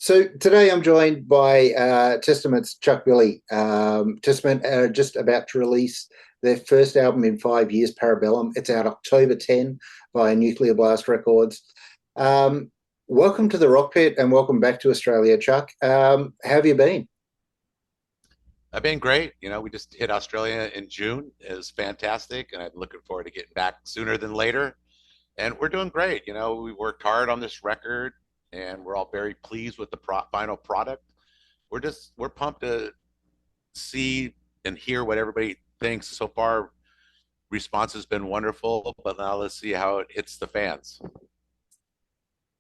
So today I'm joined by Testament's Chuck Billy. Testament are just about to release their first album in 5 years, Para Bellum. It's out October 10 via Nuclear Blast Records. Um, Welcome to the Rock Pit and welcome back to Australia, Chuck. How have you been? I've been great. We just hit Australia in June. It was fantastic, and I'm looking forward to getting back sooner than later. And we're doing great. We worked hard on this record, and we're all very pleased with the final product. We're pumped to see and hear what everybody thinks. So far, response has been wonderful, but now let's see how it hits the fans.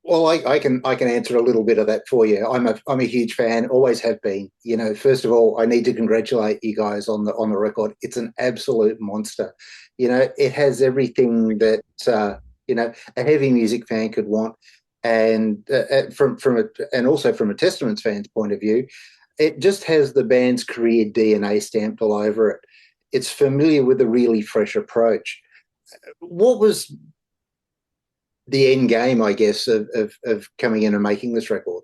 Well, I can answer a little bit of that for you. I'm a huge fan, always have been. First of all, I need to congratulate you guys on the record. It's an absolute monster. It has everything that a heavy music fan could want, and and also from a Testaments fan's point of view, it just has the band's career DNA stamped all over it. It's familiar with a really fresh approach. What was the end game, I guess, of coming in and making this record?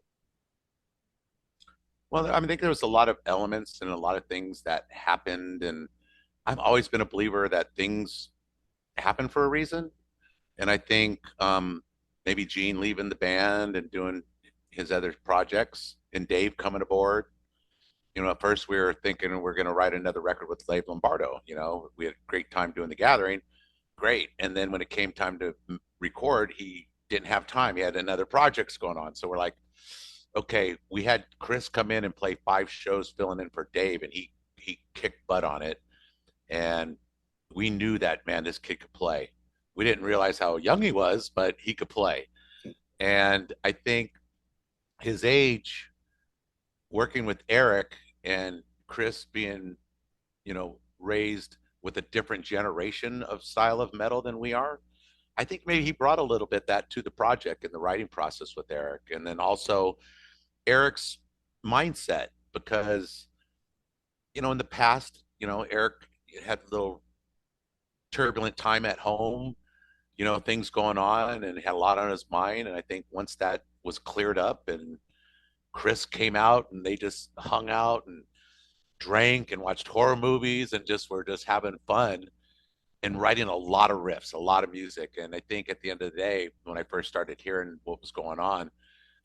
Well, I think there was a lot of elements and a lot of things that happened, and I've always been a believer that things happen for a reason. And I think maybe Gene leaving the band and doing his other projects, and Dave coming aboard. At first we were thinking we're going to write another record with Dave Lombardo. We had a great time doing the gathering, great. And then when it came time to record, he didn't have time. He had another projects going on. So we're like, okay, we had Chris come in and play 5 shows filling in for Dave, and he kicked butt on it. And we knew that, man, this kid could play. We didn't realize how young he was, but he could play. And I think his age, working with Eric and Chris being, raised with a different generation of style of metal than we are, I think maybe he brought a little bit that to the project in the writing process with Eric. And then also Eric's mindset, because, in the past, Eric had a little turbulent time at home, things going on, and had a lot on his mind. And I think once that was cleared up and Chris came out and they just hung out and drank and watched horror movies and just were just having fun and writing a lot of riffs, a lot of music. And I think at the end of the day, when I first started hearing what was going on,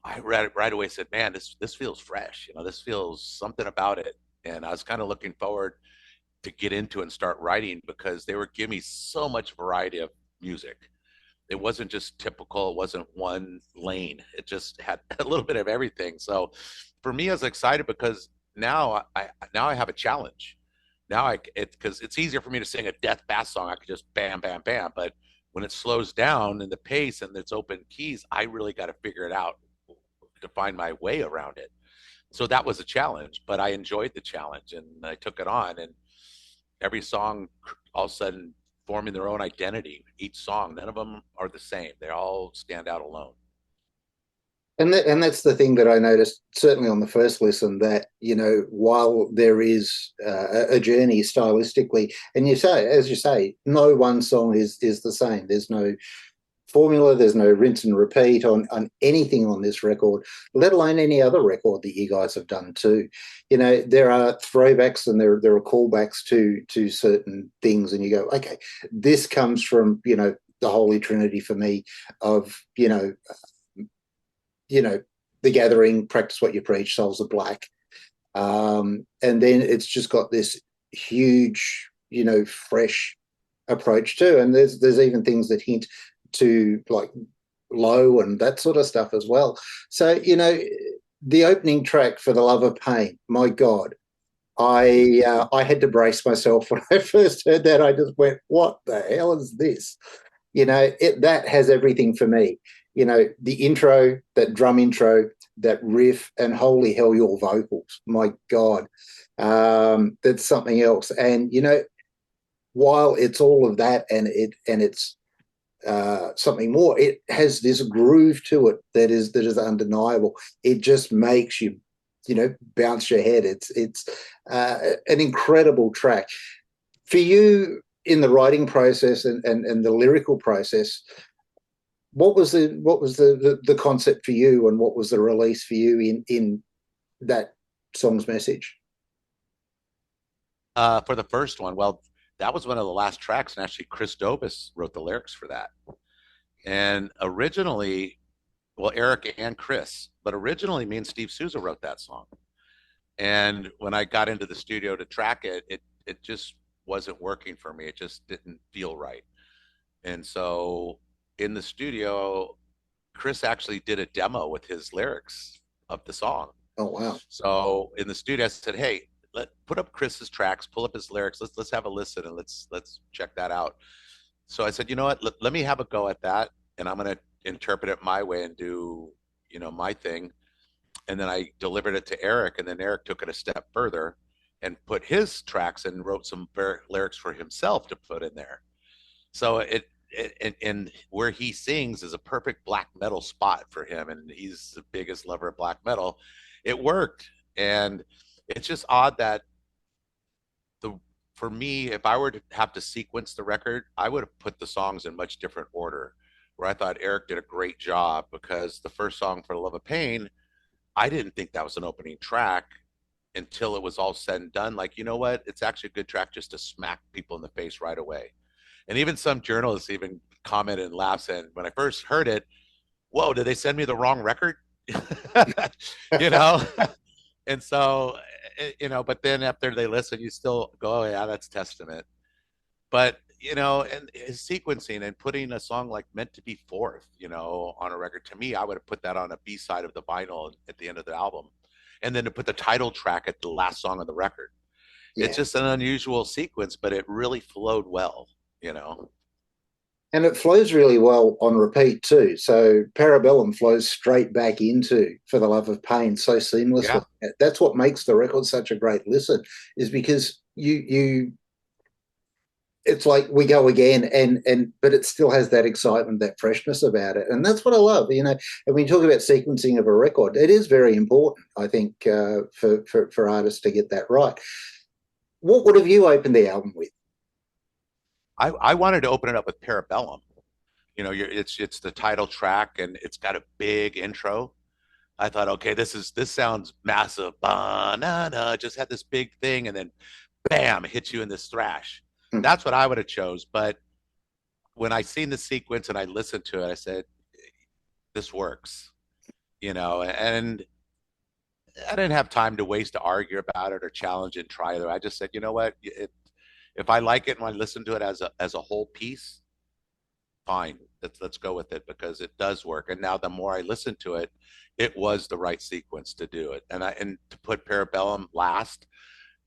I right away said, man, this feels fresh. This feels something about it. And I was kind of looking forward to get into and start writing, because they were giving me so much variety of music. It wasn't just typical, it wasn't one lane. It just had a little bit of everything. So for me, I was excited because now I have a challenge. Now because it's easier for me to sing a death bass song. I could just bam, bam, bam. But when it slows down in the pace and it's open keys, I really got to figure it out to find my way around it. So that was a challenge, but I enjoyed the challenge and I took it on. And every song all of a sudden forming their own identity. Each song, none of them are the same. They all stand out alone. And that's the thing that I noticed, certainly on the first listen, that, while there is a journey stylistically, and as you say, no one song is the same. There's no formula, there's no rinse and repeat on anything on this record, let alone any other record that you guys have done too. There are throwbacks and there are callbacks to certain things, and you go, okay, this comes from, the Holy Trinity for me of, the gathering, practice what you preach, souls are black. And then it's just got this huge, fresh approach too. And there's even things that hint to like low and that sort of stuff as well. So, the opening track, For the Love of Pain, my God, I had to brace myself when I first heard that. I just went, what the hell is this? That has everything for me. The intro, that drum intro, that riff, and holy hell, your vocals, my God, that's something else. And while it's all of that, and it's something more, it has this groove to it that is undeniable. It just makes you, bounce your head. It's an incredible track for you in the writing process and the lyrical process. what was the concept for you, and what was the release for you in that song's message? For the first one, well, that was one of the last tracks, and actually Chris Dobus wrote the lyrics for that. And originally, well, Eric and Chris, but originally me and Steve Souza wrote that song. And when I got into the studio to track it, it just wasn't working for me. It just didn't feel right. And so in the studio, Chris actually did a demo with his lyrics of the song. Oh wow. So in the studio, I said, "Hey, put up Chris's tracks, pull up his lyrics. Let's have a listen and let's check that out." So I said, "You know what? Let me have a go at that, and I'm going to interpret it my way and do my thing." And then I delivered it to Eric, and then Eric took it a step further and put his tracks and wrote some lyrics for himself to put in there. So and where he sings is a perfect black metal spot for him, and he's the biggest lover of black metal. It worked, and it's just odd that the for me, if I were to have to sequence the record, I would have put the songs in much different order. Where I thought Eric did a great job because the first song, For the Love of Pain, I didn't think that was an opening track until it was all said and done. Like, you know what? It's actually a good track just to smack people in the face right away. And even some journalists even commented and laughed, saying, when I first heard it, whoa, did they send me the wrong record? you know? And so, but then after they listen, you still go, oh, yeah, that's Testament. But, and his sequencing and putting a song like Meant to Be Fourth, on a record, to me, I would have put that on a B side of the vinyl at the end of the album. And then to put the title track at the last song on the record. It's Yeah. just an unusual sequence, but it really flowed well, you know. And it flows really well on repeat too. So Para Bellum flows straight back into For the Love of Pain so seamlessly. Yeah. That's what makes the record such a great listen, is because you it's like we go again, and but it still has that excitement, that freshness about it. And that's what I love. And when you talk about sequencing of a record, it is very important, I think, for artists to get that right. What would have you opened the album with? I wanted to open it up with Para Bellum. It's the title track and it's got a big intro. I thought, okay, this sounds massive. Banana just had this big thing, and then bam, it hits you in this thrash. Hmm. That's what I would have chose. But when I seen the sequence and I listened to it, I said, this works, and I didn't have time to waste to argue about it or challenge it and try it. I just said, you know what? If I like it and I listen to it as a whole piece, fine. Let's go with it because it does work. And now the more I listen to it, it was the right sequence to do it. And to put Para Bellum last,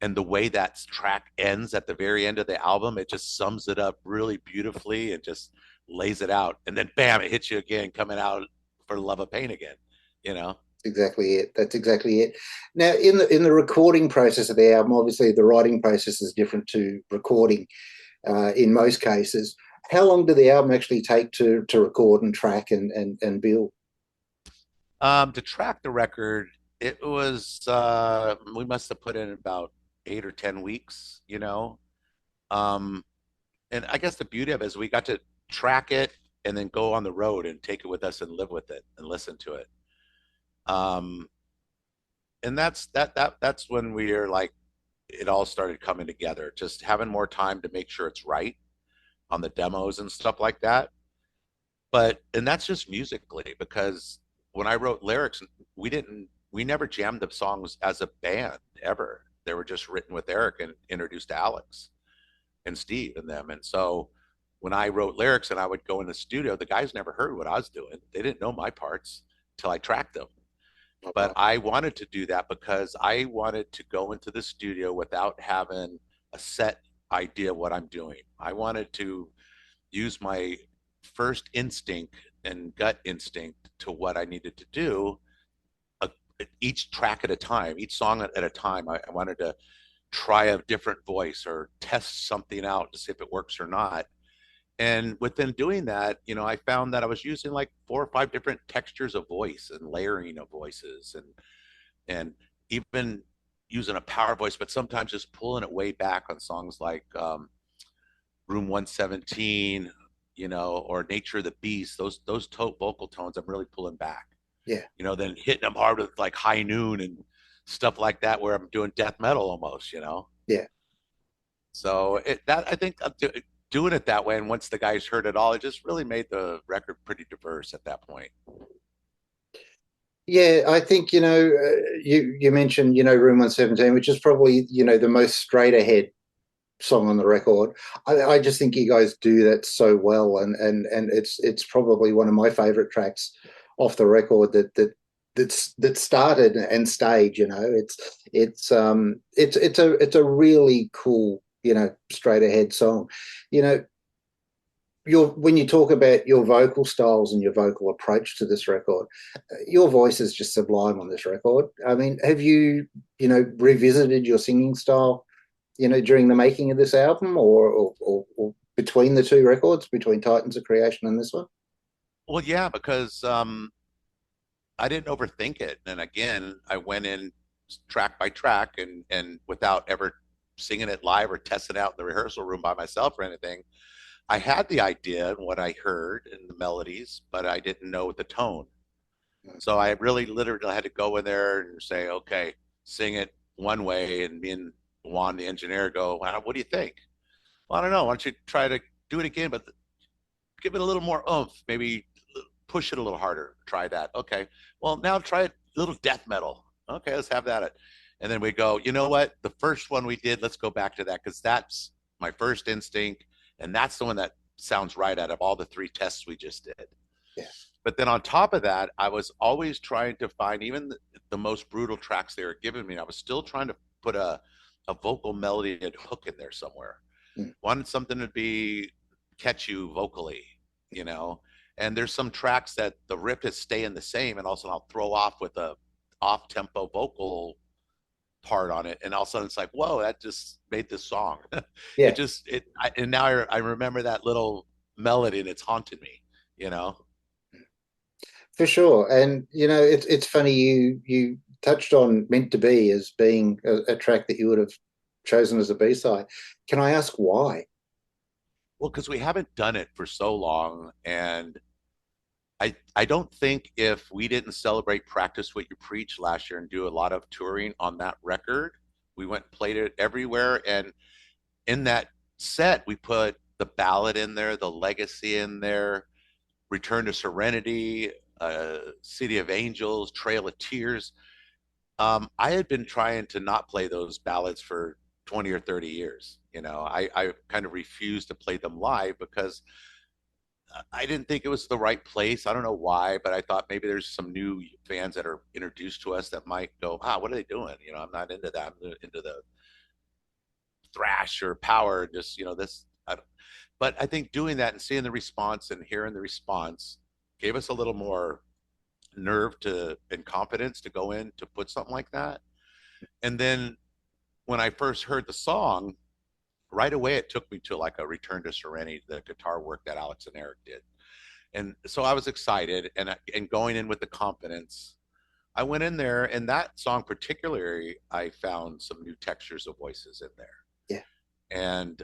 and the way that track ends at the very end of the album, it just sums it up really beautifully and just lays it out. And then bam, it hits you again, coming out For the Love of Pain again. You know. Exactly it. That's exactly it. Now, in the recording process of the album, obviously the writing process is different to recording in most cases. How long did the album actually take to record and track and build? To track the record, it was we must have put in about 8 or 10 weeks. Um, and I guess the beauty of it is we got to track it and then go on the road and take it with us and live with it and listen to it. Um, and that's when we are like it all started coming together. Just having more time to make sure it's right on the demos and stuff like that. And that's just musically because when I wrote lyrics, we never jammed the songs as a band ever. They were just written with Eric and introduced to Alex and Steve and them. And so when I wrote lyrics and I would go in the studio, the guys never heard what I was doing. They didn't know my parts until I tracked them. But I wanted to do that because I wanted to go into the studio without having a set idea of what I'm doing. I wanted to use my first instinct and gut instinct to what I needed to do, uh, each track at a time, each song at a time. I wanted to try a different voice or test something out to see if it works or not. And within doing that, I found that I was using like 4 or 5 different textures of voice and layering of voices and even using a power voice, but sometimes just pulling it way back on songs like Room 117 or Nature of the Beast, those vocal tones, I'm really pulling back. Yeah, Then hitting them hard with like High Noon and stuff like that, where I'm doing death metal almost. yeah. So that I think doing it that way, and once the guys heard it all, it just really made the record pretty diverse at that point. Yeah, I think you mentioned Room 117, which is probably the most straight ahead song on the record. I just think you guys do that so well, and it's probably one of my favorite tracks off the record that started and stayed. It's a really cool straight ahead song. You know, when you talk about your vocal styles and your vocal approach to this record, your voice is just sublime on this record. I mean, have you revisited your singing style, during the making of this album, or between the two records, between Titans of Creation and this one? Well, yeah, because I didn't overthink it, and again, I went in track by track, and without ever singing it live or testing out in the rehearsal room by myself or anything. I had the idea and what I heard in the melodies, but I didn't know the tone. So I really literally had to go in there and say, okay, sing it one way. And me and Juan, the engineer, go, wow, what do you think? Well, I don't know. Why don't you try to do it again, but give it a little more oomph, maybe push it a little harder. Try that. Okay. Well, now try a little death metal. Okay, let's have that. And then we go, you know what? The first one we did, let's go back to that because that's my first instinct. And that's the one that sounds right out of all the three tests we just did. Yeah. But then on top of that, I was always trying to find even the most brutal tracks they were giving me. I was still trying to put a vocal melody and hook in there somewhere. Wanted something to be catch you vocally. And there's some tracks that the riff is staying the same, and also I'll throw off with a off tempo vocal part on it, and all of a sudden it's like, whoa, that just made this song. Yeah, And now I remember that little melody, and it's haunted me. for sure. And it's funny you touched on "Meant to Be" as being a track that you would have chosen as a B-side. Can I ask why? Well, because we haven't done it for so long, and I don't think if we didn't celebrate Practice What You Preach last year and do a lot of touring on that record, we went and played it everywhere. And in that set, we put the ballad in there, the legacy in there, Return to Serenity, City of Angels, Trail of Tears. I had been trying to not play those ballads for 20 or 30 years. I kind of refused to play them live because I didn't think it was the right place. I don't know why, but I thought maybe there's some new fans that are introduced to us that might go, what are they doing? I'm not into that. I'm into the thrash or power, just, this. But I think doing that and seeing the response and hearing the response gave us a little more nerve and confidence to go in to put something like that. And then when I first heard the song, right away it took me to like a Return to Serenity, the guitar work that Alex and Eric did. And so I was excited and going in with the confidence. I went in there, and that song particularly, I found some new textures of voices in there. Yeah. And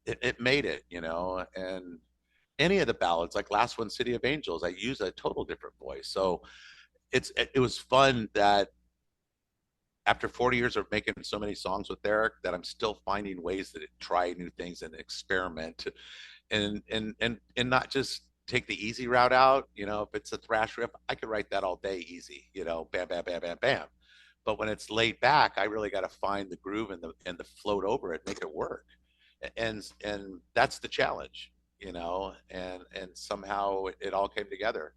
it made it, and any of the ballads, like last one, City of Angels, I use a total different voice. So it was fun that after 40 years of making so many songs with Eric, that I'm still finding ways to try new things and experiment, and not just take the easy route out. If it's a thrash riff, I could write that all day easy. Bam, bam, bam, bam, bam. But when it's laid back, I really got to find the groove and the float over it, make it work, and that's the challenge. And somehow it all came together.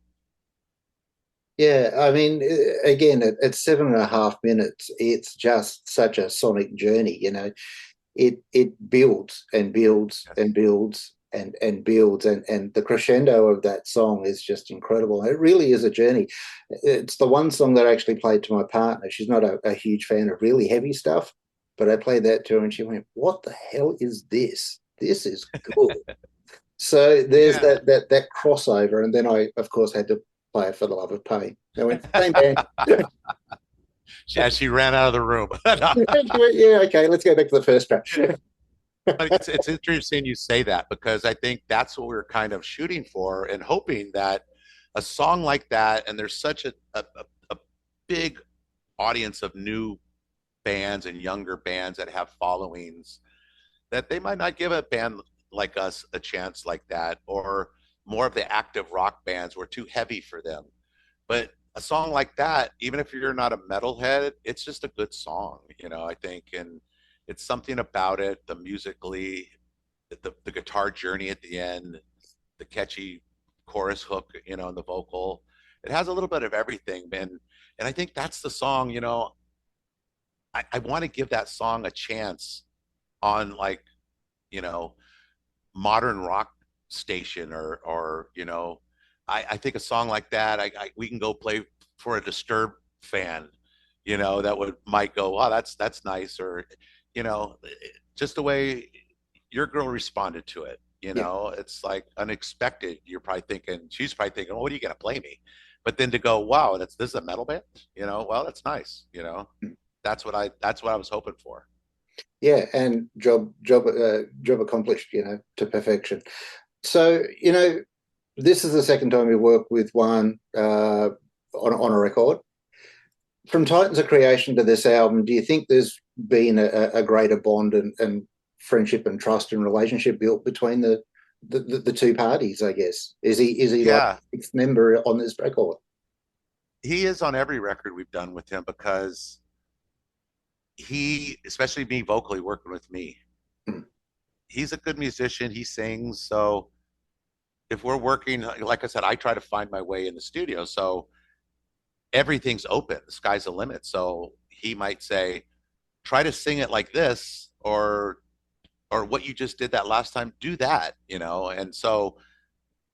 Yeah, I mean, again, at 7.5 minutes, it's just such a sonic journey. It builds and builds Yes. and builds and builds, and the crescendo of that song is just incredible. It really is a journey. It's the one song that I actually played to my partner. She's not a huge fan of really heavy stuff, but I played that to her, and she went, "What the hell is this? This is good." So there's Yeah. that crossover, and then I, of course, had to play it for the love of pain. I went, same band. Yeah, she ran out of the room. She went, yeah, okay, let's go back to the first track. But it's interesting you say that because I think that's what we're kind of shooting for and hoping that a song like that, and there's such a big audience of new bands and younger bands that have followings that they might not give a band like us a chance like that, or more of the active rock bands were too heavy for them. But a song like that, even if you're not a metalhead, it's just a good song, I think. And it's something about it, the musically, the guitar journey at the end, the catchy chorus hook, and the vocal. It has a little bit of everything, man. And I think that's the song, I want to give that song a chance on like, you know, modern rock station or I think a song like that we can go play for a Disturbed fan, that would might go, wow, that's nice, or you know just the way your girl responded to it, Yeah, it's like unexpected. She's probably thinking, oh, what are you gonna play me? But then to go, wow, this is a metal band, well, that's nice, that's what I was hoping for. yeah, and job accomplished, to perfection. So, this is the second time we worked with one on a record. From Titans of Creation to this album, do you think there's been a greater bond and friendship and trust and relationship built between the two parties? I guess is he like Yeah, a sixth member on this record? he is on every record we've done with him because especially me vocally working with me, Hmm. he's a good musician. He sings. So if we're working, like I said, I try to find my way in the studio. So everything's open. The sky's the limit. So he might say, try to sing it like this, or what you just did that last time, do that. And so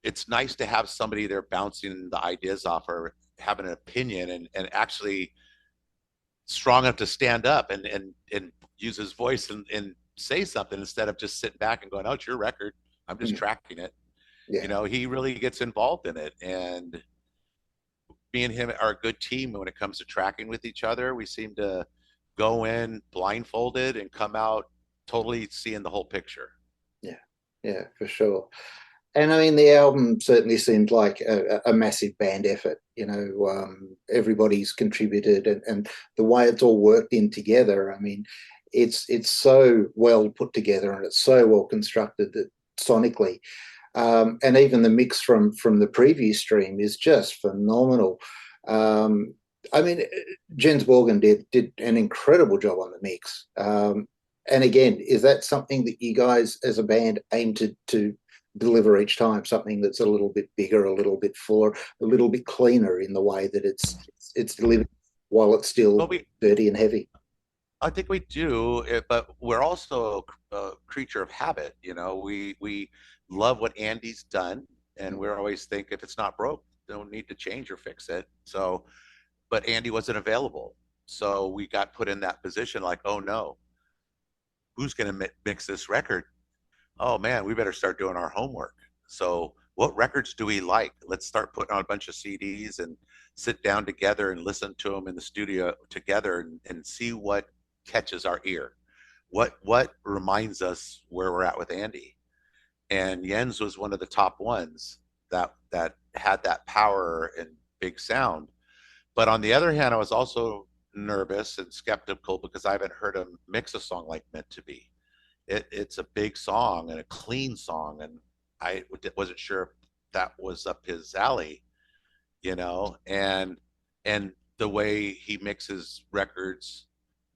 it's nice to have somebody there bouncing the ideas off or having an opinion and actually strong enough to stand up and use his voice and say something instead of just sitting back and going, oh, it's your record, I'm just Hmm. tracking it. Yeah, He really gets involved in it. And me and him are a good team when it comes to tracking with each other. We seem to go in blindfolded and come out totally seeing the whole picture. yeah, yeah, for sure. And I mean, the album certainly seemed like a massive band effort. Everybody's contributed, and the way it's all worked in together. I mean, it's so well put together, and it's so well constructed that sonically, and even the mix from the previous stream is just phenomenal. Um, I mean, Jens Morgan did an incredible job on the mix. And again, is that something that you guys as a band aim to deliver each time? Something that's a little bit bigger, a little bit fuller, a little bit cleaner in the way that it's delivered while it's Well, still dirty and heavy. I think we do, but we're also a creature of habit. We love what Andy's done, and we're always think if it's not broke, don't need to change or fix it. So, but Andy wasn't available, so we got put in that position. Like, oh no, who's going to mix this record? Oh man, we better start doing our homework. So, what records do we like? Let's start putting on a bunch of CDs and sit down together and listen to them in the studio together and see what catches our ear. What reminds us where we're at with Andy. And Jens was one of the top ones that had that power and big sound. But on the other hand, I was also nervous and skeptical because I haven't heard him mix a song like Meant to Be. It's a big song and a clean song, and I wasn't sure if that was up his alley, and the way he mixes records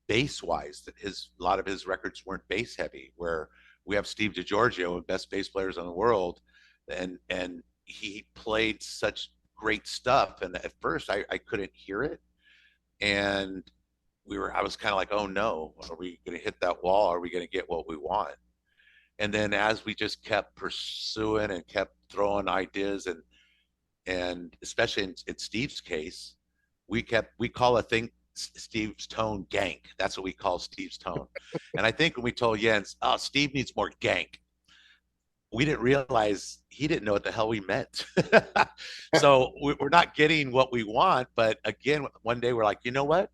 bass wise, that a lot of his records weren't bass heavy, where we have Steve DiGiorgio, one of the best bass players in the world, and he played such great stuff, and at first I couldn't hear it, and I was kind of like, oh no, are we going to hit that wall? Are we going to get what we want? And then as we just kept pursuing and kept throwing ideas, and especially in Steve's case, we call a thing Steve's tone gank. That's what we call Steve's tone. And I think when we told Jens, oh, Steve needs more gank, we didn't realize he didn't know what the hell we meant. So we're not getting what we want. But again, one day we're like, you know what?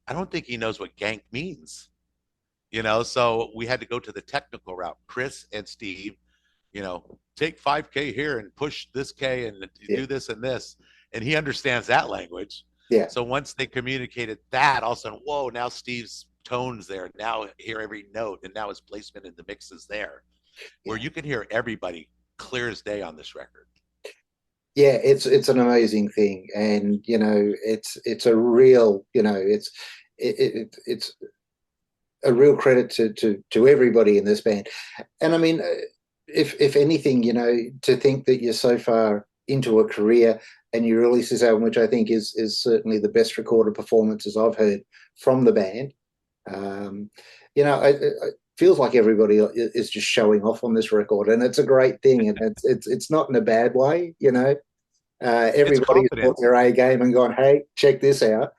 I don't think he knows what gank means. So we had to go to the technical route. Chris and Steve, take 5K here and push this K and Yeah, do this and this. And he understands that language. yeah, So once they communicated that, all of a sudden, whoa, now Steve's tone's there. Now hear every note, and now his placement in the mix is there, where yeah. you can hear everybody clear as day on this record. Yeah, it's an amazing thing, and it's a real, it's a real credit to everybody in this band. And I mean, if anything, to think that you're so far into a career and you release this album, which I think is certainly the best recorded performances I've heard from the band. Um, it feels like everybody is just showing off on this record, and it's a great thing, and it's not in a bad way. It's Everybody's brought confidence. their A game and gone, hey, check this out,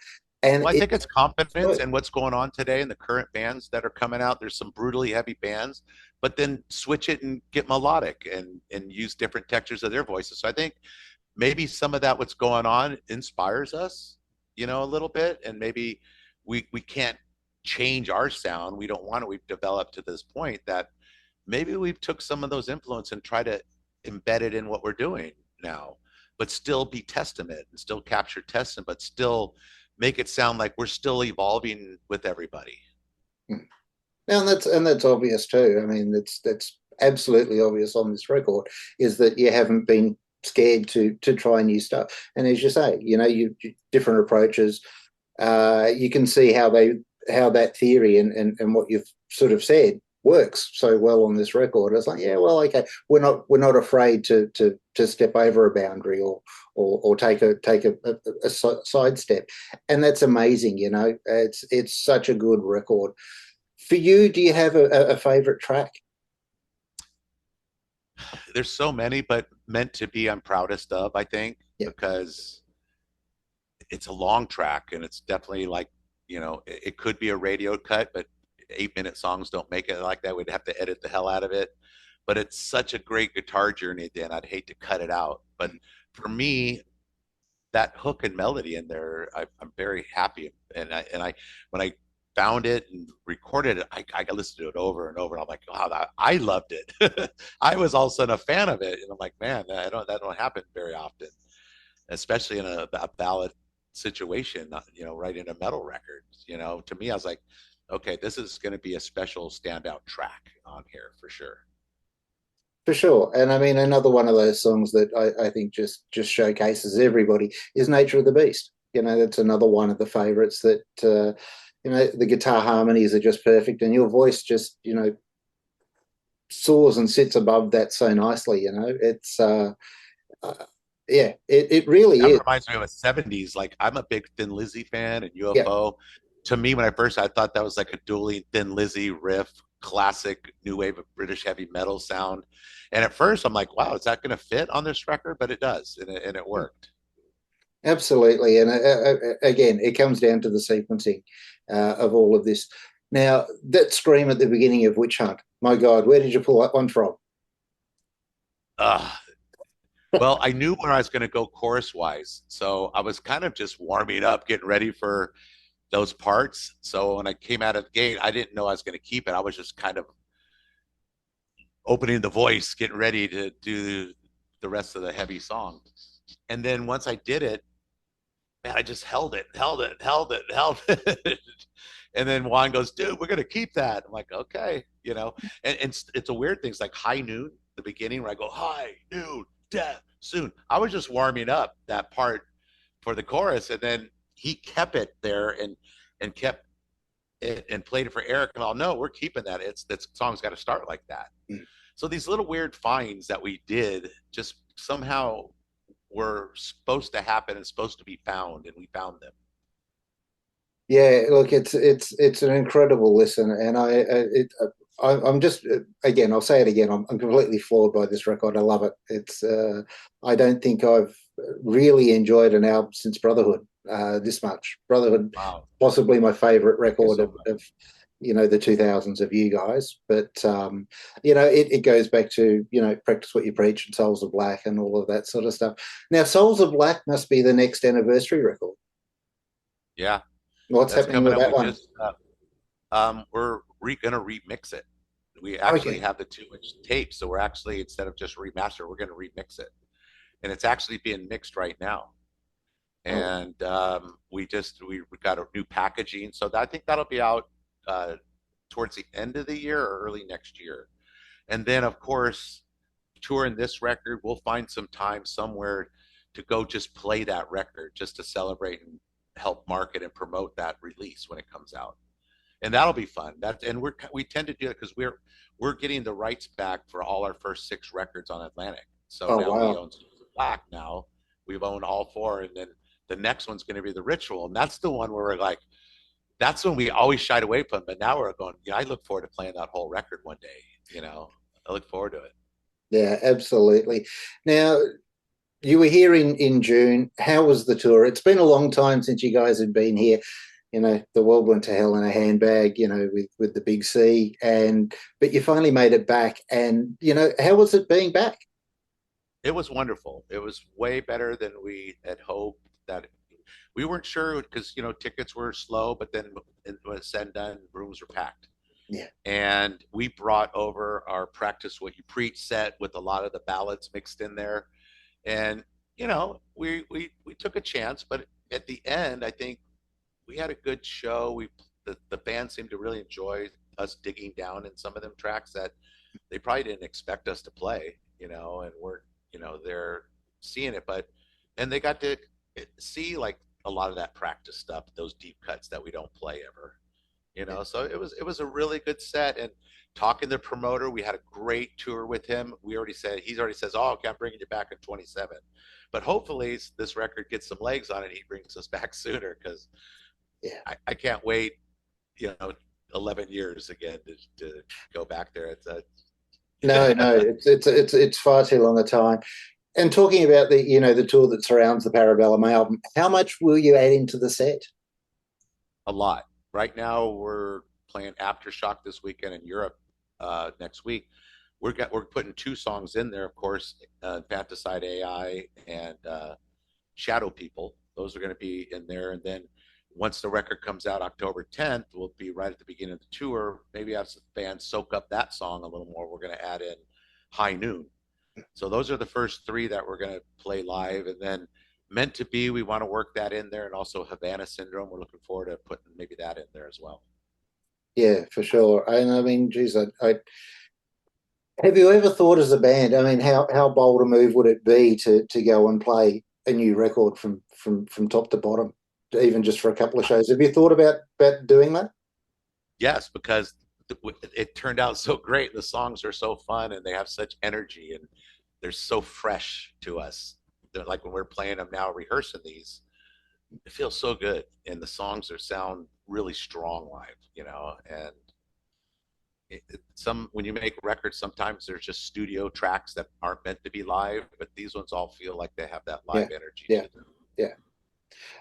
and Well, I think it's confidence good. in what's going on today in the current bands that are coming out. There's some brutally heavy bands, but then switch it and get melodic and use different textures of their voices. So I think maybe some of that what's going on inspires us, a little bit, and maybe we can't change our sound. We don't want to. We've developed to this point that maybe we've took some of those influence and try to embed it in what we're doing now, but still be testament and still capture testament, but still make it sound like we're still evolving with everybody. And that's obvious too. I mean, that's absolutely obvious on this record is that you haven't been scared to try new stuff. And as you say, you different approaches. You can see how that theory and what you've sort of said works so well on this record. It's like, yeah, well, okay, we're not afraid to step over a boundary or take a sidestep, and that's amazing. It's such a good record. For you, do you have a favorite track? There's so many, but meant to be I'm proudest of, I think, Yeah, because it's a long track and it's definitely like, it could be a radio cut, but 8-minute songs don't make it like that. We'd have to edit the hell out of it. But it's such a great guitar journey, Dan. I'd hate to cut it out. But for me, that hook and melody in there, I'm very happy. And I when I found it and recorded it, I listened to it over and over. And I'm like, wow, I loved it. I was all of a sudden a fan of it, and I'm like, man, that don't happen very often, especially in a ballad situation. Right in a metal record. To me, I was like, okay, this is going to be a special standout track on here for sure. for sure. And I mean, another one of those songs that I think just showcases everybody is "Nature of the Beast." That's another one of the favorites that the guitar harmonies are just perfect, and your voice just soars and sits above that so nicely. It's uh, yeah, it really That is. reminds me of a 70s. Like, I'm a big Thin Lizzy fan and Yeah. UFO. To me, when I thought that was like a dueling Thin Lizzy riff, classic new wave of British heavy metal sound. And at first, I'm like, wow, is that going to fit on this record? But it does, and it worked. Absolutely, and again, it comes down to the sequencing of all of this. Now, that scream at the beginning of Witch Hunt, my God, where did you pull that one from? Uh, well, I knew where I was going to go chorus wise. So I was kind of just warming up, getting ready for those parts. So when I came out of the gate, I didn't know I was going to keep it. I was just kind of opening the voice, getting ready to do the rest of the heavy song. And then once I did it, man, I just held it, held it, held it, held it. And then Juan goes, dude, we're going to keep that. I'm like, okay, and it's a weird thing. It's like high noon, the beginning where I go, high noon, death, soon. I was just warming up that part for the chorus. And then he kept it there and kept it and played it for Eric. And I'll no, we're keeping that. That song's got to start like that. Mm. So these little weird finds that we did just somehow were supposed to happen and supposed to be found, and we found them. Yeah, look, it's an incredible listen, and I'm just again, I'll say it again, I'm completely floored by this record. I love it. I don't think I've really enjoyed an album since Brotherhood this much. Brotherhood, Wow. possibly my favorite Thank you record so of much. the 2000s of you guys, but it goes back to Practice What You Preach and Souls of Black and all of that sort of stuff. Now, Souls of Black must be the next anniversary record. Yeah, What's that's happening coming with up. that We one? just gonna remix it. We actually Okay. have the 2 inch tape, so we're actually, instead of just remaster, we're gonna remix it, and it's actually being mixed right now. Oh, And we got a new packaging, so I think that'll be out uh, towards the end of the year or early next year. And then, of course, touring this record, we'll find some time somewhere to go just play that record, just to celebrate and help market and promote that release when it comes out. And that'll be fun. And we tend to do it because we're getting the rights back for all our first 6 records on Atlantic. So oh now we wow. own Black. Now we've owned all 4, and then the next one's going to be the Ritual, and that's the one where we're like, that's when we always shied away from. But now we're going, yeah, I look forward to playing that whole record one day. I look forward to it. Yeah, absolutely. Now, you were here in June. How was the tour? It's been a long time since you guys had been here. The world went to hell in a handbag, with the big C, and but you finally made it back. And how was it being back? It was wonderful. It was way better than we had hoped. That we weren't sure because tickets were slow, but then when it's said and done, rooms were packed. Yeah, And we brought over our Practice What You Preach set with a lot of the ballads mixed in there. And we took a chance, but at the end, I think we had a good show. The band seemed to really enjoy us digging down in some of them tracks that they probably didn't expect us to play, and we're, they're seeing it, but and they got to see like a lot of that practice stuff, those deep cuts that we don't play ever, yeah, so it was a really good set. And talking to the promoter, we had a great tour with him. He's already says, oh, okay, I'm bringing you back in 27, but hopefully this record gets some legs on it. He brings us back sooner because yeah. I can't wait, you know 11 years again to go back there. It's a No, no, it's far too long a time. And talking about the tour that surrounds the Para Bellum album, how much will you add into the set? a lot. Right now, we're playing Aftershock this weekend in Europe next week. We're putting 2 songs in there, of course, Infanticide AI and Shadow People. Those are going to be in there, and then once the record comes out October 10th, we'll be right at the beginning of the tour. Maybe have some fans soak up that song a little more. We're going to add in High Noon. So those are the first 3 that we're going to play live, and then Meant to Be, we want to work that in there, and also Havana Syndrome. We're looking forward to putting maybe that in there as well. Yeah, for sure. And I mean, geez, have you ever thought as a band? I mean, how bold a move would it be to go and play a new record from top to bottom, even just for a couple of shows? Have you thought about doing that? Yes, because it turned out so great. The songs are so fun, and they have such energy, and they're so fresh to us. They're like when we're playing them now, rehearsing these, it feels so good, and the songs sound really strong live, and some when you make records, sometimes there's just studio tracks that aren't meant to be live, but these ones all feel like they have that Yeah, live energy yeah, to them. yeah.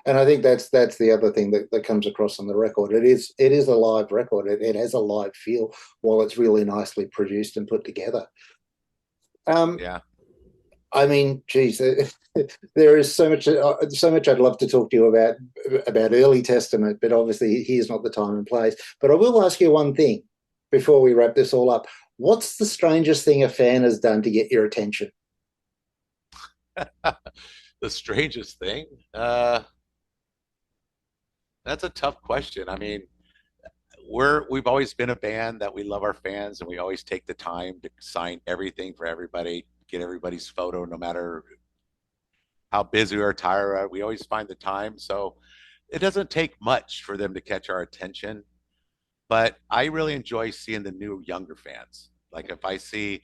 And I think that's the other thing that comes across on the record. It is a live record. It has a live feel while it's really nicely produced and put together. Um, Yeah. I mean, geez, there is so much I'd love to talk to you about early Testament, but obviously here's not the time and place. But I will ask you one thing before we wrap this all up. What's the strangest thing a fan has done to get your attention? The strangest thing, uh that's a tough question. I mean, we've always been a band that we love our fans, and we always take the time to sign everything for everybody, get everybody's photo, no matter how busy or tired. We always find the time. So it doesn't take much for them to catch our attention. But I really enjoy seeing the new younger fans. Like if I see,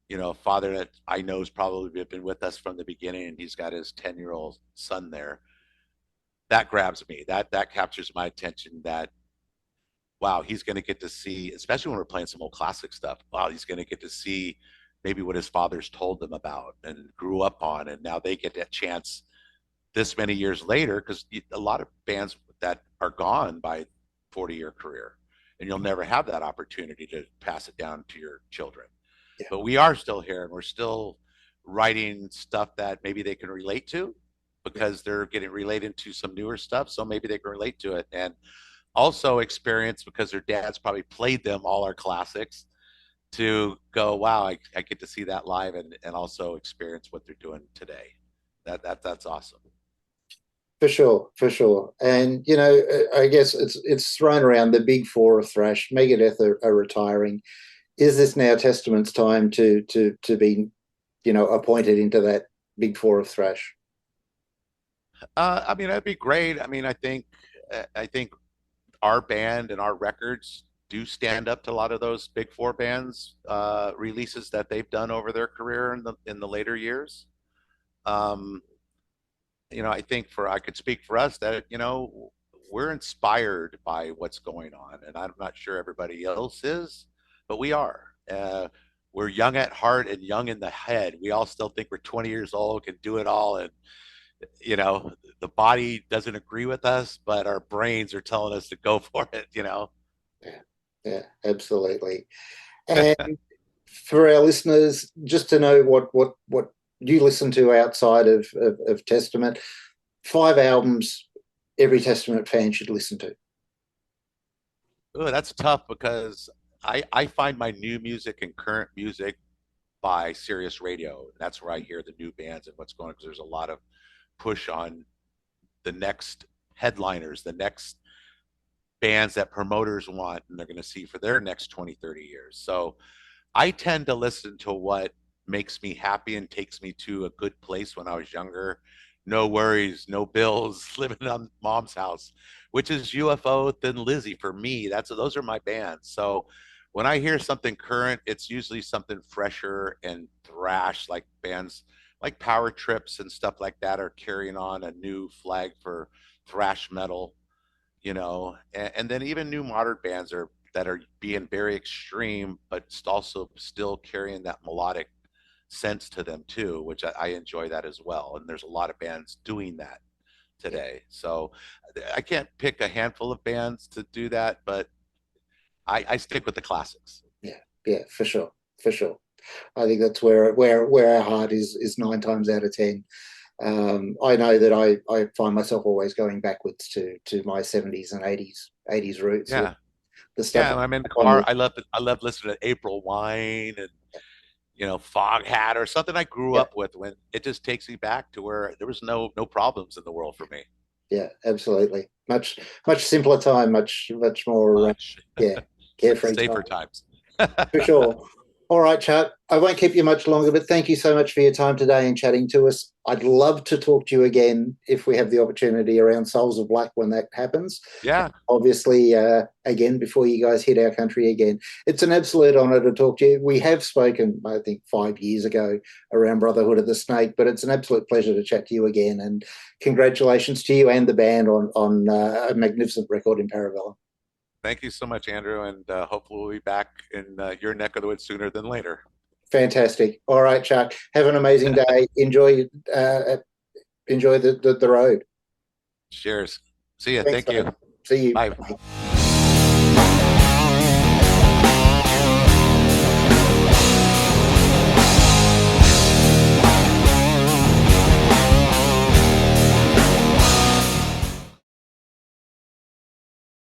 a father that I know has probably been with us from the beginning, and he's got his 10-year-old son there, that grabs me. That captures my attention. That wow, he's going to get to see, especially when we're playing some old classic stuff. Wow, he's going to get to see maybe what his father's told them about and grew up on, and now they get that chance this many years later, because a lot of bands that are gone by 40-year career, and you'll never have that opportunity to pass it down to your children. Yeah, But we are still here, and we're still writing stuff that maybe they can relate to, yeah, because they're getting related to some newer stuff, so maybe they can relate to it. And also experience, because their dads probably played them all our classics, to go, wow, I get to see that live and also experience what they're doing today. That's awesome. For sure, for sure. And I guess it's thrown around the big four of thrash. Megadeth are retiring. Is this now Testament's time to be, appointed into that big four of thrash? I mean, that'd be great. I mean, I think our band and our records do stand up to a lot of those big four bands releases that they've done over their career in the later years. Um, I think I could speak for us that we're inspired by what's going on, and I'm not sure everybody else is, but we are. We're young at heart and young in the head. We all still think we're 20 years old, can do it all, and you know the body doesn't agree with us, but our brains are telling us to go for it. Yeah, yeah, absolutely. And for our listeners, just to know what you listen to outside of Testament, 5 albums every Testament fan should listen to. Ooh, that's tough because I find my new music and current music by Sirius Radio. That's where I hear the new bands and what's going on, because there's a lot of push on the next headliners, the next bands that promoters want and they're going to see for their next 20, 30 years. So I tend to listen to what makes me happy and takes me to a good place when I was younger. No worries, no bills, living on mom's house, which is UFO, Thin Lizzy for me. Those are my bands. So when I hear something current, it's usually something fresher and thrash, like bands like Power Trips and stuff like that are carrying on a new flag for thrash metal, and then even new modern bands are that are being very extreme, but also still carrying that melodic sense to them too, which I enjoy that as well. And there's a lot of bands doing that Yeah, today. So I can't pick a handful of bands to do that, but I stick with the classics. yeah, yeah, for sure, for sure. I think that's where our heart is 9 times out of 10. I know that I find myself always going backwards to my 70s and 80s roots with Yeah. the stuff Yeah. I'm in the on car. I love listening to April Wine and Foghat or something I grew yeah, up with, when it just takes me back to where there was no problems in the world for me. yeah, absolutely. Much simpler time, much more Much yeah, carefree safer time. times. For sure. All right, Chuck. I won't keep you much longer, but thank you so much for your time today and chatting to us. I'd love to talk to you again if we have the opportunity around Souls of Black when that happens. Yeah. Obviously, again, before you guys hit our country again, it's an absolute honour to talk to you. We have spoken, I think, 5 years ago around Brotherhood of the Snake, but it's an absolute pleasure to chat to you again. And congratulations to you and the band on a magnificent record in Para Bellum. Thank you so much, Andrew, and hopefully we'll be back in your neck of the woods sooner than later. Fantastic. All right, Chuck. Have an amazing day. Enjoy the road. Cheers. See ya. Thanks, Thank mate. you. See you. Bye. Bye.